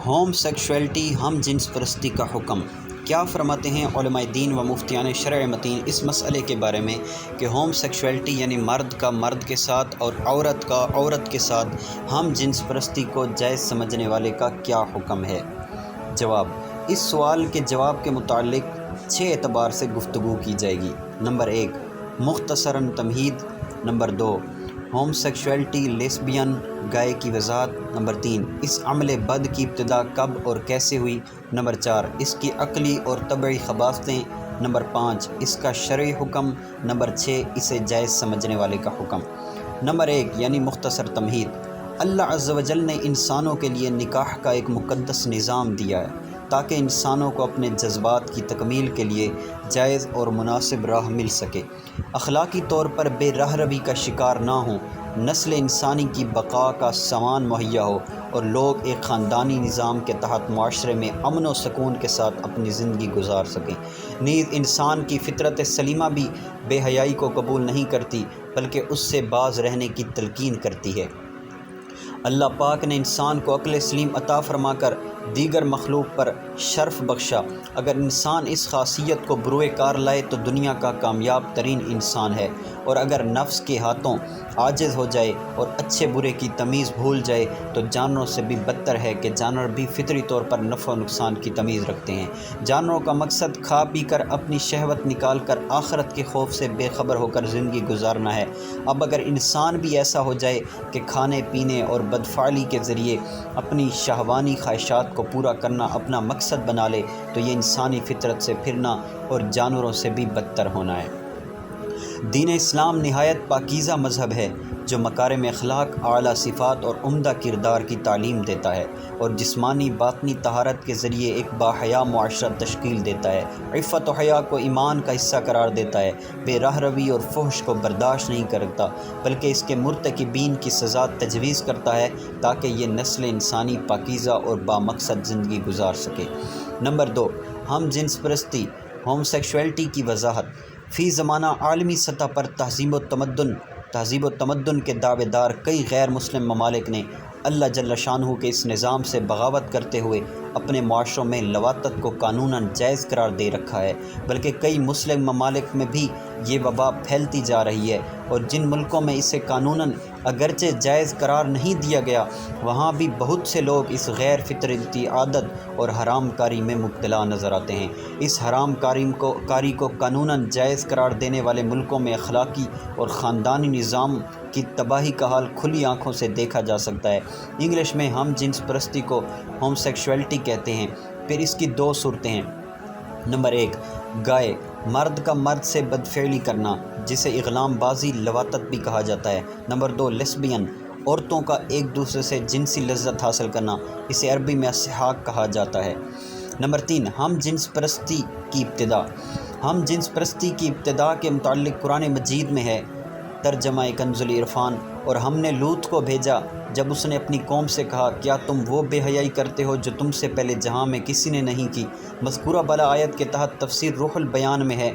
Home sexuality ہم جنس پرستی کا حکم کیا فرماتے ہیں علماء دین و مفتیان شرع متین اس مسئلے کے بارے میں کہ ہوم سیکشولیٹی یعنی مرد کا مرد کے ساتھ اور عورت کا عورت کے ساتھ ہم جنس پرستی کو جائز سمجھنے والے کا کیا حکم ہے؟ جواب: اس سوال کے جواب کے متعلق 6 اعتبار سے گفتگو کی جائے گی۔ نمبر 1، مختصراً تمہید۔ نمبر 2، ہوم سیکشولیٹی لیسبین گائے کی وضاحت۔ نمبر 3، اس عمل بد کی ابتدا کب اور کیسے ہوئی۔ نمبر 4، اس کی عقلی اور طبعی خباستیں۔ نمبر 5، اس کا شرعی حکم۔ نمبر 6، اسے جائز سمجھنے والے کا حکم۔ نمبر 1 یعنی مختصر تمہید۔ اللہ عز و جل نے انسانوں کے لیے نکاح کا ایک مقدس نظام دیا ہے تاکہ انسانوں کو اپنے جذبات کی تکمیل کے لیے جائز اور مناسب راہ مل سکے، اخلاقی طور پر بے راہ روی کا شکار نہ ہوں، نسل انسانی کی بقا کا سامان مہیا ہو اور لوگ ایک خاندانی نظام کے تحت معاشرے میں امن و سکون کے ساتھ اپنی زندگی گزار سکیں۔ نیز انسان کی فطرت سلیمہ بھی بے حیائی کو قبول نہیں کرتی بلکہ اس سے باز رہنے کی تلقین کرتی ہے۔ اللہ پاک نے انسان کو عقل سلیم عطا فرما کر دیگر مخلوق پر شرف بخشا۔ اگر انسان اس خاصیت کو بروئے کار لائے تو دنیا کا کامیاب ترین انسان ہے، اور اگر نفس کے ہاتھوں عاجز ہو جائے اور اچھے برے کی تمیز بھول جائے تو جانوروں سے بھی بدتر ہے کہ جانور بھی فطری طور پر نفع و نقصان کی تمیز رکھتے ہیں۔ جانوروں کا مقصد کھا پی کر اپنی شہوت نکال کر آخرت کے خوف سے بے خبر ہو کر زندگی گزارنا ہے۔ اب اگر انسان بھی ایسا ہو جائے کہ کھانے پینے اور بدفعلی کے ذریعے اپنی شہوانی خواہشات کو پورا کرنا اپنا مقصد بنا لے تو یہ انسانی فطرت سے پھرنا اور جانوروں سے بھی بدتر ہونا ہے۔ دین اسلام نہایت پاکیزہ مذہب ہے جو مکارم اخلاق، اعلیٰ صفات اور عمدہ کردار کی تعلیم دیتا ہے اور جسمانی باطنی طہارت کے ذریعے ایک باحیا معاشرہ تشکیل دیتا ہے، عفت و حیا کو ایمان کا حصہ قرار دیتا ہے، بے راہ روی اور فحش کو برداشت نہیں کرتا بلکہ اس کے مرتکبین کی سزا تجویز کرتا ہے تاکہ یہ نسل انسانی پاکیزہ اور بامقصد زندگی گزار سکے۔ نمبر 2، ہم جنس پرستی ہوم سیکشولیٹی کی وضاحت۔ فی زمانہ عالمی سطح پر تہذیب و تمدن کے دعوے دار کئی غیر مسلم ممالک نے اللہ جل شانہ کے اس نظام سے بغاوت کرتے ہوئے اپنے معاشروں میں لواطت کو قانوناً جائز قرار دے رکھا ہے، بلکہ کئی مسلم ممالک میں بھی یہ وبا پھیلتی جا رہی ہے، اور جن ملکوں میں اسے قانوناً اگرچہ جائز قرار نہیں دیا گیا وہاں بھی بہت سے لوگ اس غیر فطرتی عادت اور حرام کاری میں مبتلا نظر آتے ہیں۔ اس حرام کاری کو قانوناً جائز قرار دینے والے ملکوں میں اخلاقی اور خاندانی نظام کی تباہی کا حال کھلی آنکھوں سے دیکھا جا سکتا ہے۔ انگلش میں ہم جنس پرستی کو ہوم سیکشولیٹی کہتے ہیں۔ پھر اس کی 2 صورتیں ہیں۔ نمبر 1، گائے، مرد کا مرد سے بدفعلی کرنا جسے اغلام بازی لواطت بھی کہا جاتا ہے۔ نمبر 2، لیسبین، عورتوں کا ایک دوسرے سے جنسی لذت حاصل کرنا، اسے عربی میں اسحاق کہا جاتا ہے۔ نمبر 3، ہم جنس پرستی کی ابتدا۔ ہم جنس پرستی کی ابتدا کے متعلق قرآن مجید میں ہے، ترجمہ کنز العرفان: اور ہم نے لوط کو بھیجا جب اس نے اپنی قوم سے کہا، کیا تم وہ بے حیائی کرتے ہو جو تم سے پہلے جہاں میں کسی نے نہیں کی۔ مذکورہ بالا آیت کے تحت تفسیر روح البیان میں ہے،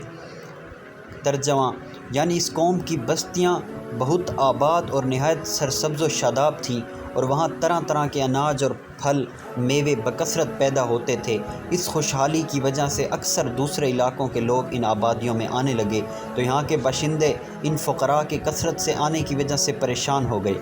ترجمہ یعنی اس قوم کی بستیاں بہت آباد اور نہایت سرسبز و شاداب تھیں، اور وہاں طرح طرح کے اناج اور پھل میوے بکثرت پیدا ہوتے تھے۔ اس خوشحالی کی وجہ سے اکثر دوسرے علاقوں کے لوگ ان آبادیوں میں آنے لگے تو یہاں کے باشندے ان فقراء کے کثرت سے آنے کی وجہ سے پریشان ہو گئے،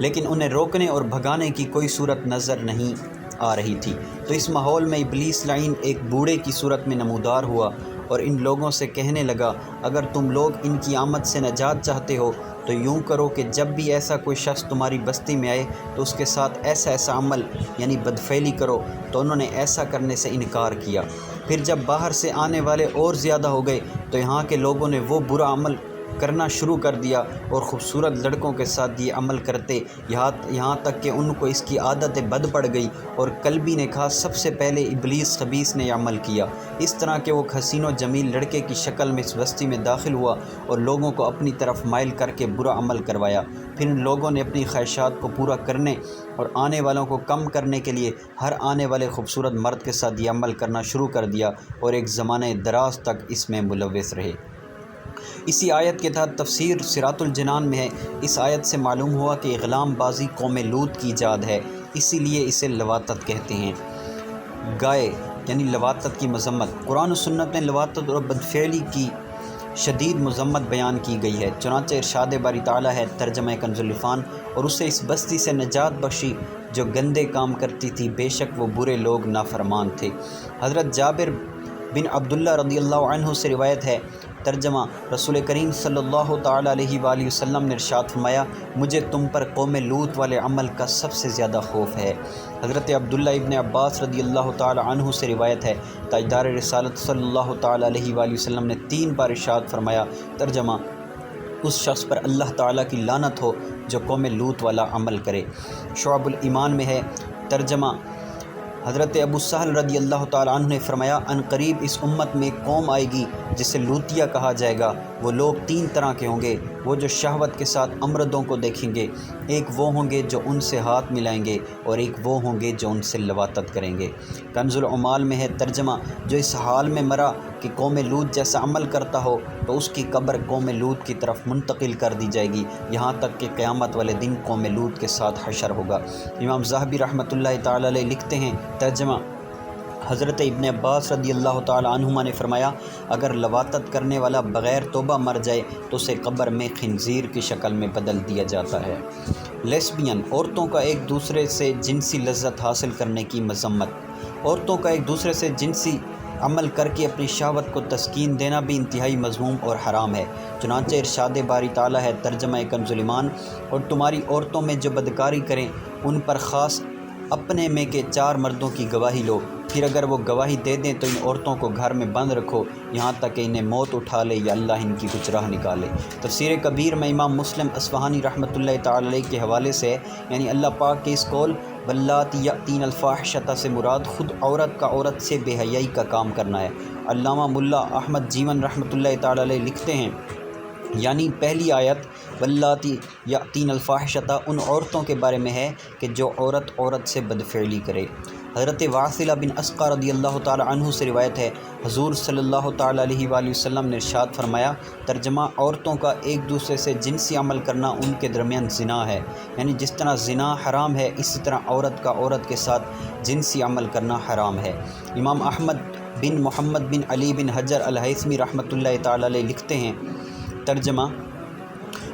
لیکن انہیں روکنے اور بھگانے کی کوئی صورت نظر نہیں آ رہی تھی۔ تو اس ماحول میں ابلیس لعین ایک بوڑھے کی صورت میں نمودار ہوا اور ان لوگوں سے کہنے لگا، اگر تم لوگ ان کی آمد سے نجات چاہتے ہو تو یوں کرو کہ جب بھی ایسا کوئی شخص تمہاری بستی میں آئے تو اس کے ساتھ ایسا عمل یعنی بدفعلی کرو۔ تو انہوں نے ایسا کرنے سے انکار کیا۔ پھر جب باہر سے آنے والے اور زیادہ ہو گئے تو یہاں کے لوگوں نے وہ برا عمل کرنا شروع کر دیا اور خوبصورت لڑکوں کے ساتھ یہ عمل کرتے، یہاں تک کہ ان کو اس کی عادت بد پڑ گئی، اور کلبی نے کہا سب سے پہلے ابلیس خبیث نے یہ عمل کیا، اس طرح کہ وہ ایک حسین و جمیل لڑکے کی شکل میں اس بستی میں داخل ہوا اور لوگوں کو اپنی طرف مائل کر کے برا عمل کروایا۔ پھر ان لوگوں نے اپنی خواہشات کو پورا کرنے اور آنے والوں کو کم کرنے کے لیے ہر آنے والے خوبصورت مرد کے ساتھ یہ عمل کرنا شروع کر دیا اور ایک زمانے دراز تک اس میں ملوث رہے۔ اسی آیت کے تحت تفسیر صراط الجنان میں ہے، اس آیت سے معلوم ہوا کہ اغلام بازی قوم لوط کی ایجاد ہے، اسی لیے اسے لواطت کہتے ہیں۔ گائے یعنی لواطت کی مذمت۔ قرآن و سنت میں لواطت اور بدفعلی کی شدید مذمت بیان کی گئی ہے، چنانچہ ارشاد باری تعالیٰ ہے، ترجمہ کنز العرفان، اور اسے اس بستی سے نجات بخشی جو گندے کام کرتی تھی، بے شک وہ برے لوگ نافرمان تھے۔ حضرت جابر بن عبداللہ رضی اللہ عنہ سے روایت ہے، ترجمہ رسول کریم صلی اللہ تعالیٰ علیہ وآلہ وسلم نے ارشاد فرمایا، مجھے تم پر قوم لوط والے عمل کا سب سے زیادہ خوف ہے۔ حضرت عبداللہ ابن عباس رضی اللہ تعالیٰ عنہ سے روایت ہے، تاجدار رسالت صلی اللہ تعالیٰ علیہ وآلہ وسلم نے 3 بار ارشاد فرمایا، ترجمہ اس شخص پر اللہ تعالیٰ کی لعنت ہو جو قوم لوط والا عمل کرے۔ شعب الایمان میں ہے، ترجمہ حضرت ابو سہل رضی اللہ تعالیٰ عنہ نے فرمایا، ان قریب اس امت میں ایک قوم آئے گی جسے لوطیہ کہا جائے گا۔ وہ لوگ 3 طرح کے ہوں گے، وہ جو شہوت کے ساتھ امردوں کو دیکھیں گے، ایک وہ ہوں گے جو ان سے ہاتھ ملائیں گے، اور ایک وہ ہوں گے جو ان سے لواطت کریں گے۔ کنز العمال میں ہے، ترجمہ جو اس حال میں مرا کہ قوم لوط جیسا عمل کرتا ہو تو اس کی قبر قوم لوط کی طرف منتقل کر دی جائے گی، یہاں تک کہ قیامت والے دن قوم لوط کے ساتھ حشر ہوگا۔ امام ذہبی رحمۃ اللہ تعالیٰ علیہ لکھتے ہیں، ترجمہ حضرت ابن عباس رضی اللہ تعالیٰ عنہما نے فرمایا، اگر لواطت کرنے والا بغیر توبہ مر جائے تو اسے قبر میں خنزیر کی شکل میں بدل دیا جاتا ہے۔ لیسبین، عورتوں کا ایک دوسرے سے جنسی لذت حاصل کرنے کی مذمت۔ عورتوں کا ایک دوسرے سے جنسی عمل کر کے اپنی شہوت کو تسکین دینا بھی انتہائی مذموم اور حرام ہے، چنانچہ ارشاد باری تعالیٰ ہے، ترجمہ کنز الایمان، اور تمہاری عورتوں میں جو بدکاری کریں ان پر خاص اپنے میں کے 4 مردوں کی گواہی لو، پھر اگر وہ گواہی دے دیں تو ان عورتوں کو گھر میں بند رکھو یہاں تک کہ انہیں موت اٹھا لے یا اللہ ان کی کچھ راہ نکالے۔ تفسیر کبیر میں امام مسلم اصفہانی رحمۃ اللہ تعالی علیہ کے حوالے سے، یعنی اللہ پاک کے اس قول واللاتی یأتین الفاحشۃ سے مراد خود عورت کا عورت سے بے حیائی کا کام کرنا ہے۔ علامہ ملا احمد جیون رحمۃ اللہ تعالی علیہ لکھتے ہیں، یعنی پہلی آیت واللاتی یأتین الفاحشۃ ان عورتوں کے بارے میں ہے کہ جو عورت عورت سے بدفعلی کرے۔ حضرت واصلہ بن اسقع رضی اللہ تعالی عنہ سے روایت ہے، حضور صلی اللہ تعالی علیہ وآلہ وسلم نے ارشاد فرمایا، ترجمہ عورتوں کا ایک دوسرے سے جنسی عمل کرنا ان کے درمیان زنا ہے، یعنی جس طرح زنا حرام ہے اسی طرح عورت کا عورت کے ساتھ جنسی عمل کرنا حرام ہے۔ امام احمد بن محمد بن علی بن حجر الہیثمی رحمۃ اللہ تعالی علیہ لکھتے ہیں، ترجمہ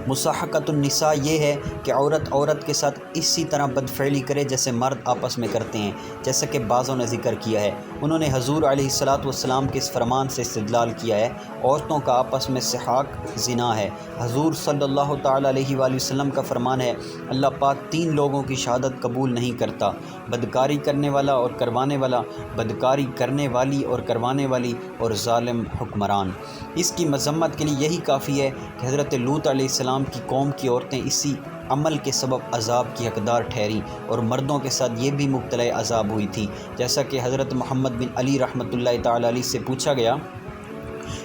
مصاحقۃ النساء یہ ہے کہ عورت عورت کے ساتھ اسی طرح بدفعلی کرے جیسے مرد آپس میں کرتے ہیں، جیسا کہ بعضوں نے ذکر کیا ہے۔ انہوں نے حضور علیہ الصلاۃ والسلام کے اس فرمان سے استدلال کیا ہے، عورتوں کا آپس میں سحاق زنا ہے۔ حضور صلی اللہ تعالی علیہ وآلہ وسلم کا فرمان ہے، اللہ پاک 3 لوگوں کی شہادت قبول نہیں کرتا، بدکاری کرنے والا اور کروانے والا، بدکاری کرنے والی اور کروانے والی، اور ظالم حکمران۔ اس کی مذمت کے لیے یہی کافی ہے کہ حضرت لوط علیہ السلام کی قوم کی عورتیں اسی عمل کے سبب عذاب کی حقدار ٹھہری اور مردوں کے ساتھ یہ بھی مبتلا عذاب ہوئی تھی، جیسا کہ حضرت محمد بن علی رحمۃ اللہ تعالی علیہ سے پوچھا گیا،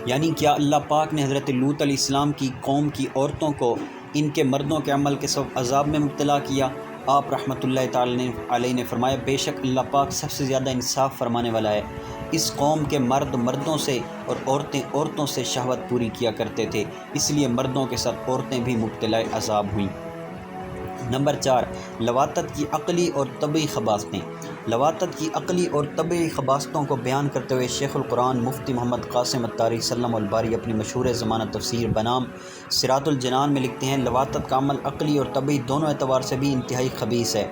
یعنی کیا اللہ پاک نے حضرت لوط علیہ السلام کی قوم کی عورتوں کو ان کے مردوں کے عمل کے سبب عذاب میں مبتلا کیا؟ آپ رحمۃ اللہ تعالی علیہ نے فرمایا، بے شک اللہ پاک سب سے زیادہ انصاف فرمانے والا ہے۔ اس قوم کے مرد مردوں سے اور عورتیں عورتوں سے شہوت پوری کیا کرتے تھے، اس لیے مردوں کے ساتھ عورتیں بھی مبتلا عذاب ہوئیں۔ نمبر 4، لواطت کی عقلی اور طبعی خباستیں۔ لواطت کی عقلی اور طبعی خباستوں کو بیان کرتے ہوئے شیخ القرآن مفتی محمد قاسم الطاری سلم الباری اپنی مشہور زمانہ تفسیر بنام صراط الجنان میں لکھتے ہیں، لواطت کا عمل عقلی اور طبعی دونوں اعتبار سے بھی انتہائی خبیث ہے۔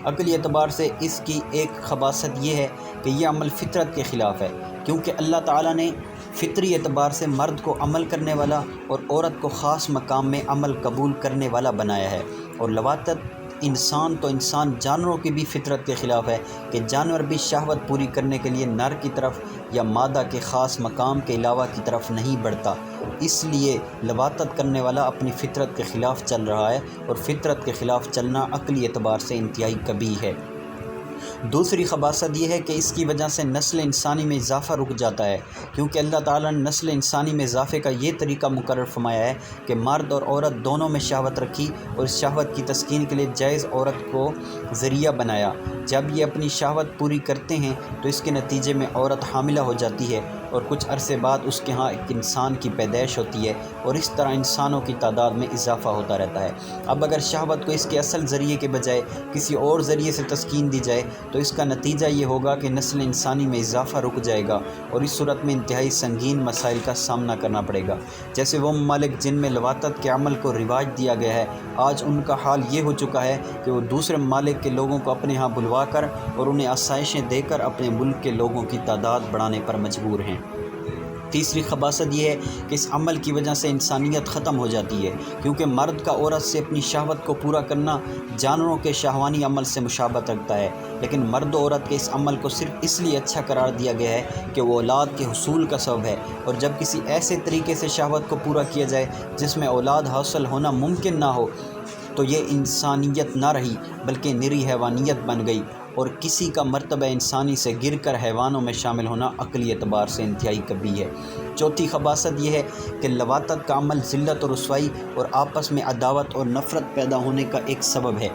عقلی اعتبار سے اس کی ایک خباثت یہ ہے کہ یہ عمل فطرت کے خلاف ہے، کیونکہ اللہ تعالیٰ نے فطری اعتبار سے مرد کو عمل کرنے والا اور عورت کو خاص مقام میں عمل قبول کرنے والا بنایا ہے، اور لواطت انسان جانوروں کی بھی فطرت کے خلاف ہے کہ جانور بھی شہوت پوری کرنے کے لیے نر کی طرف یا مادہ کے خاص مقام کے علاوہ کی طرف نہیں بڑھتا، اس لیے لواطت کرنے والا اپنی فطرت کے خلاف چل رہا ہے، اور فطرت کے خلاف چلنا عقلی اعتبار سے انتہائی قبیح ہے۔ دوسری خباثت یہ ہے کہ اس کی وجہ سے نسل انسانی میں اضافہ رک جاتا ہے، کیونکہ اللہ تعالیٰ نے نسل انسانی میں اضافے کا یہ طریقہ مقرر فرمایا ہے کہ مرد اور عورت دونوں میں شہوت رکھی اور اس شہوت کی تسکین کے لیے جائز عورت کو ذریعہ بنایا۔ جب یہ اپنی شہوت پوری کرتے ہیں تو اس کے نتیجے میں عورت حاملہ ہو جاتی ہے، اور کچھ عرصے بعد اس کے ہاں ایک انسان کی پیدائش ہوتی ہے، اور اس طرح انسانوں کی تعداد میں اضافہ ہوتا رہتا ہے۔ اب اگر شہوت کو اس کے اصل ذریعے کے بجائے کسی اور ذریعے سے تسکین دی جائے تو اس کا نتیجہ یہ ہوگا کہ نسل انسانی میں اضافہ رک جائے گا، اور اس صورت میں انتہائی سنگین مسائل کا سامنا کرنا پڑے گا۔ جیسے وہ ممالک جن میں لواطت کے عمل کو رواج دیا گیا ہے، آج ان کا حال یہ ہو چکا ہے کہ وہ دوسرے ممالک کے لوگوں کو اپنے ہاں بلوا کر اور انہیں آسائشیں دے کر اپنے ملک کے لوگوں کی تعداد بڑھانے پر مجبور ہیں۔ تیسری خباثت یہ ہے کہ اس عمل کی وجہ سے انسانیت ختم ہو جاتی ہے، کیونکہ مرد کا عورت سے اپنی شہوت کو پورا کرنا جانوروں کے شہوانی عمل سے مشابہت رکھتا ہے، لیکن مرد و عورت کے اس عمل کو صرف اس لیے اچھا قرار دیا گیا ہے کہ وہ اولاد کے حصول کا سبب ہے، اور جب کسی ایسے طریقے سے شہوت کو پورا کیا جائے جس میں اولاد حاصل ہونا ممکن نہ ہو تو یہ انسانیت نہ رہی بلکہ نری حیوانیت بن گئی، اور کسی کا مرتبہ انسانی سے گر کر حیوانوں میں شامل ہونا عقلی اعتبار سے انتہائی کبھی ہے۔ چوتھی خباثت یہ ہے کہ لواطت کا عمل ذلت اور رسوائی اور آپس میں عداوت اور نفرت پیدا ہونے کا ایک سبب ہے،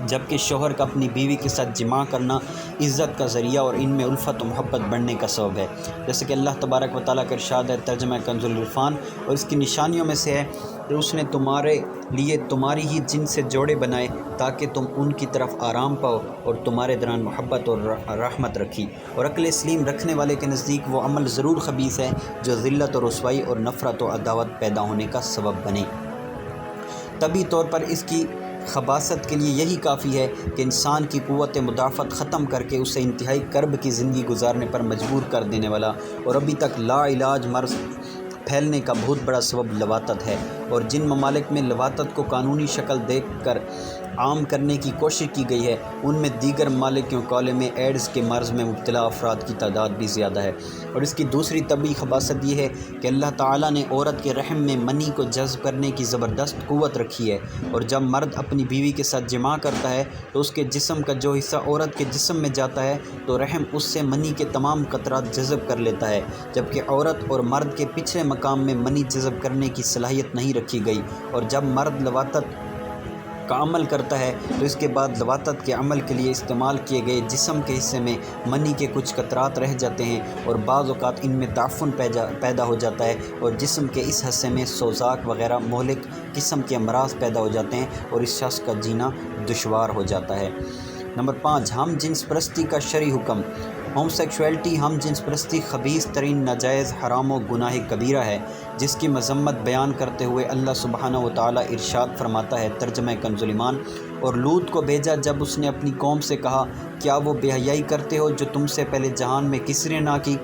جبکہ شوہر کا اپنی بیوی کے ساتھ جماع کرنا عزت کا ذریعہ اور ان میں الفت و محبت بڑھنے کا سبب ہے۔ جیسے کہ اللہ تبارک و تعالیٰ کا ارشاد ہے، ترجمہ کنز العرفان، اور اس کی نشانیوں میں سے ہے کہ اس نے تمہارے لیے تمہاری ہی جن سے جوڑے بنائے تاکہ تم ان کی طرف آرام پاؤ، اور تمہارے درمیان محبت اور رحمت رکھی، اور عقل سلیم رکھنے والے کے نزدیک وہ عمل ضرور خبیث ہے جو ذلت اور رسوائی اور نفرت و عداوت پیدا ہونے کا سبب بنے۔ طبی طور پر اس کی خباثت کے لیے یہی کافی ہے کہ انسان کی قوت مدافعت ختم کر کے اسے انتہائی کرب کی زندگی گزارنے پر مجبور کر دینے والا اور ابھی تک لا علاج مرض پھیلنے کا بہت بڑا سبب لواطت ہے، اور جن ممالک میں لواطت کو قانونی شکل دے کر عام کرنے کی کوشش کی گئی ہے ان میں دیگر ممالک کے مقابلے میں ایڈز کے مرض میں مبتلا افراد کی تعداد بھی زیادہ ہے۔ اور اس کی دوسری طبی خباثت یہ ہے کہ اللہ تعالیٰ نے عورت کے رحم میں منی کو جذب کرنے کی زبردست قوت رکھی ہے، اور جب مرد اپنی بیوی کے ساتھ جماع کرتا ہے تو اس کے جسم کا جو حصہ عورت کے جسم میں جاتا ہے تو رحم اس سے منی کے تمام قطرات جذب کر لیتا ہے، جبکہ عورت اور مرد کے پچھلے مقام میں منی جذب کرنے کی صلاحیت نہیں رکھی گئی، اور جب مرد لواطت کا عمل کرتا ہے تو اس کے بعد لواطت کے عمل کے لیے استعمال کیے گئے جسم کے حصے میں منی کے کچھ قطرات رہ جاتے ہیں، اور بعض اوقات ان میں تعفن پیدا ہو جاتا ہے، اور جسم کے اس حصے میں سوزاک وغیرہ مہلک قسم کے امراض پیدا ہو جاتے ہیں، اور اس شخص کا جینا دشوار ہو جاتا ہے۔ نمبر 5، ہم جنس پرستی کا شرعی حکم۔ ہوم سیکشویلٹی ہم جنس پرستی خبیث ترین ناجائز حرام و گناہ کبیرہ ہے، جس کی مذمت بیان کرتے ہوئے اللہ سبحانہ و تعالیٰ ارشاد فرماتا ہے، ترجمہ کنز ایمان، اور لوط کو بھیجا جب اس نے اپنی قوم سے کہا، کیا وہ بے حیائی کرتے ہو جو تم سے پہلے جہان میں کسی نے نہ کی؟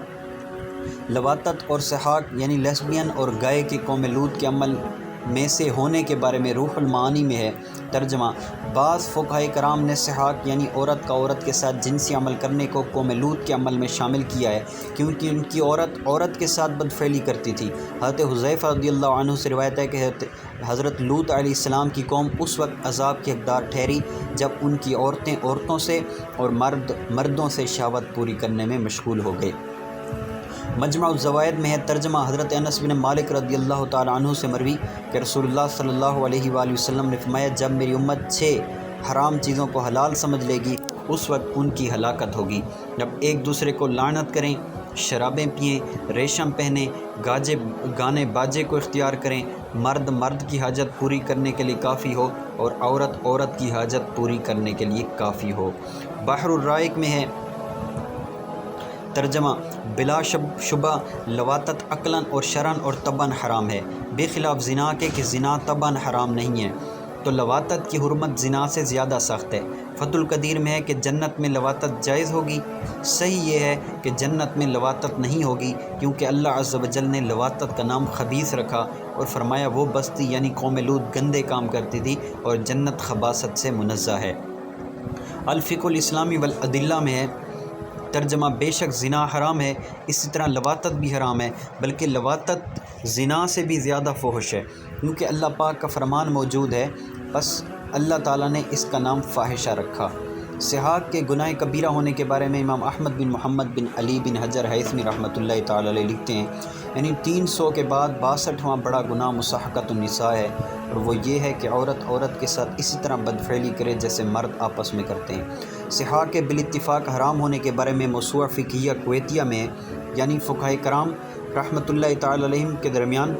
لواطت اور سحاق یعنی لیسبین اور گائے کی قوم لوط کے عمل میں سے ہونے کے بارے میں روح المعانی میں ہے۔ ترجمہ، بعض فقہائے کرام نے سحاق یعنی عورت کا عورت کے ساتھ جنسی عمل کرنے کو قوم لوط کے عمل میں شامل کیا ہے، کیونکہ ان کی عورت کے ساتھ بدفعلی کرتی تھی۔ حضرت حذیفہ رضی اللہ عنہ سے روایت ہے کہ حضرت لوط علیہ السلام کی قوم اس وقت عذاب کی حقدار ٹھہری جب ان کی عورتیں عورتوں سے اور مردوں سے شہوت پوری کرنے میں مشغول ہو گئے۔ مجمع الزوائد میں ہے، ترجمہ، حضرت انس بن مالک رضی اللہ تعالیٰ عنہ سے مروی کہ رسول اللہ صلی اللہ علیہ وآلہ وسلم نے فرمایا، جب میری امت 6 حرام چیزوں کو حلال سمجھ لے گی اس وقت ان کی ہلاکت ہوگی۔ جب ایک دوسرے کو لعنت کریں، شرابیں پئیں، ریشم پہنیں، گانے باجے کو اختیار کریں، مرد کی حاجت پوری کرنے کے لیے کافی ہو اور عورت کی حاجت پوری کرنے کے لیے کافی ہو۔ بحر الرائق میں ہے، ترجمہ، بلا شبہ لواطت عقلاً اور شرعاً اور طبعاً حرام ہے، بے خلاف زنا کے کہ زنا طبعاً حرام نہیں ہے، تو لواطت کی حرمت زنا سے زیادہ سخت ہے۔ فتح القدیر میں ہے کہ جنت میں لواطت جائز ہوگی، صحیح یہ ہے کہ جنت میں لواطت نہیں ہوگی، کیونکہ اللہ عز و جل نے لواطت کا نام خبیث رکھا اور فرمایا وہ بستی یعنی قوم لوط گندے کام کرتی تھی اور جنت خباثت سے منزہ ہے۔ الفقہ الاسلامی والادلہ میں ہے، ترجمہ، بے شک زنا حرام ہے، اسی طرح لواطت بھی حرام ہے، بلکہ لواطت زنا سے بھی زیادہ فحش ہے، کیونکہ اللہ پاک کا فرمان موجود ہے، بس اللہ تعالیٰ نے اس کا نام فاحشہ رکھا۔ سحاق کے گناہ کبیرہ ہونے کے بارے میں امام احمد بن محمد بن علی بن حجر ہیثمی رحمۃ اللہ تعالیٰ علیہ لکھتے ہیں، یعنی 300 کے بعد 62واں بڑا گناہ مصاحقۃ النساء ہے، اور وہ یہ ہے کہ عورت کے ساتھ اسی طرح بدفعلی کرے جیسے مرد آپس میں کرتے ہیں۔ سحاق کے بالاتفاق حرام ہونے کے بارے میں موسوعہ فقہیہ کویتیہ میں، یعنی فقہائے کرام رحمۃ اللہ تعالیٰ علیہم کے درمیان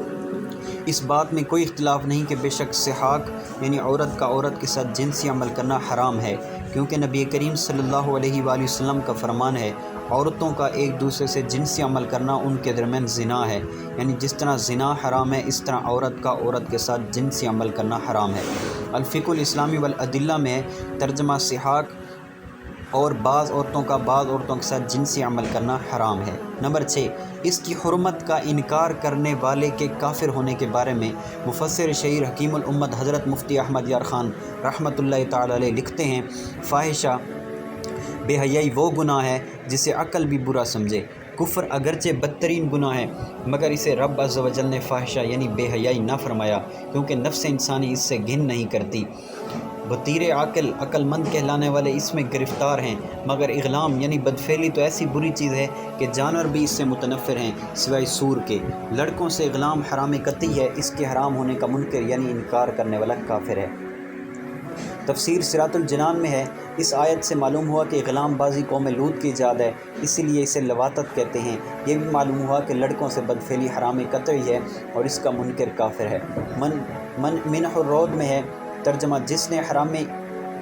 اس بات میں کوئی اختلاف نہیں کہ بے شک سحاق یعنی عورت کا عورت کے ساتھ جنسی عمل کرنا حرام ہے، کیونکہ نبی کریم صلی اللہ علیہ وآلہ وسلم کا فرمان ہے عورتوں کا ایک دوسرے سے جنسی عمل کرنا ان کے درمیان زنا ہے، یعنی جس طرح زنا حرام ہے اس طرح عورت کا عورت کے ساتھ جنسی عمل کرنا حرام ہے۔ الفقہ الاسلامی والادلہ میں ترجمہ سحاق اور بعض عورتوں کا بعض عورتوں کے ساتھ جنسی عمل کرنا حرام ہے۔ نمبر 6، اس کی حرمت کا انکار کرنے والے کے کافر ہونے کے بارے میں مفسر شہیر حکیم الامت حضرت مفتی احمد یار خان رحمۃ اللہ تعالی علیہ لکھتے ہیں، فاحشہ بے حیائی وہ گناہ ہے جسے عقل بھی برا سمجھے۔ کفر اگرچہ بدترین گناہ ہے مگر اسے رب عز و جل نے فاحشہ یعنی بے حیائی نہ فرمایا، کیونکہ نفس انسانی اس سے گھن نہیں کرتی۔ بطیر عقل مند کہلانے والے اس میں گرفتار ہیں، مگر اغلام یعنی بدفعلی تو ایسی بری چیز ہے کہ جانور بھی اس سے متنفر ہیں سوائے سور کے۔ لڑکوں سے اغلام حرام قطعی ہے، اس کے حرام ہونے کا منکر یعنی انکار کرنے والا کافر ہے۔ تفسیر صراط الجنان میں ہے، اس آیت سے معلوم ہوا کہ اغلام بازی قوم لوط کی ایجاد ہے، اسی لیے اسے لواطت کہتے ہیں۔ یہ بھی معلوم ہوا کہ لڑکوں سے بدفعلی حرام قطعی ہے اور اس کا منکر کافر ہے۔ منح الرود میں ہے، ترجمہ جس نے حرام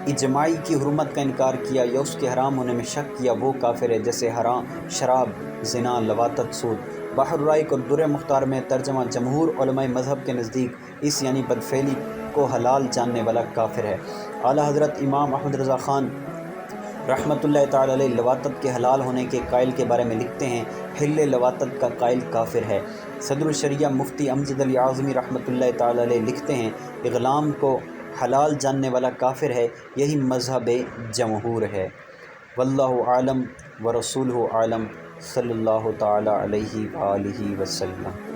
اجماعی کی حرمت کا انکار کیا یا اس کے حرام ہونے میں شک کیا وہ کافر ہے، جیسے حرام شراب، زنا، لواطت، سود۔ بحر الرائق اور در مختار میں ترجمہ جمہور علماء مذہب کے نزدیک اس یعنی بدفعلی کو حلال جاننے والا کافر ہے۔ اعلیٰ حضرت امام احمد رضا خان رحمۃ اللہ تعالی علیہ لواطت کے حلال ہونے کے قائل کے بارے میں لکھتے ہیں، حل لواطت کا قائل کافر ہے۔ صدر الشریعہ مفتی امجد علی اعظمی رحمۃ اللہ تعالی علیہ لکھتے ہیں، اغلام کو حلال جاننے والا کافر ہے، یہی مذہب جمہور ہے۔ واللہ عالم ورسولہ عالم، صلی اللہ تعالی علیہ وآلہ وسلم۔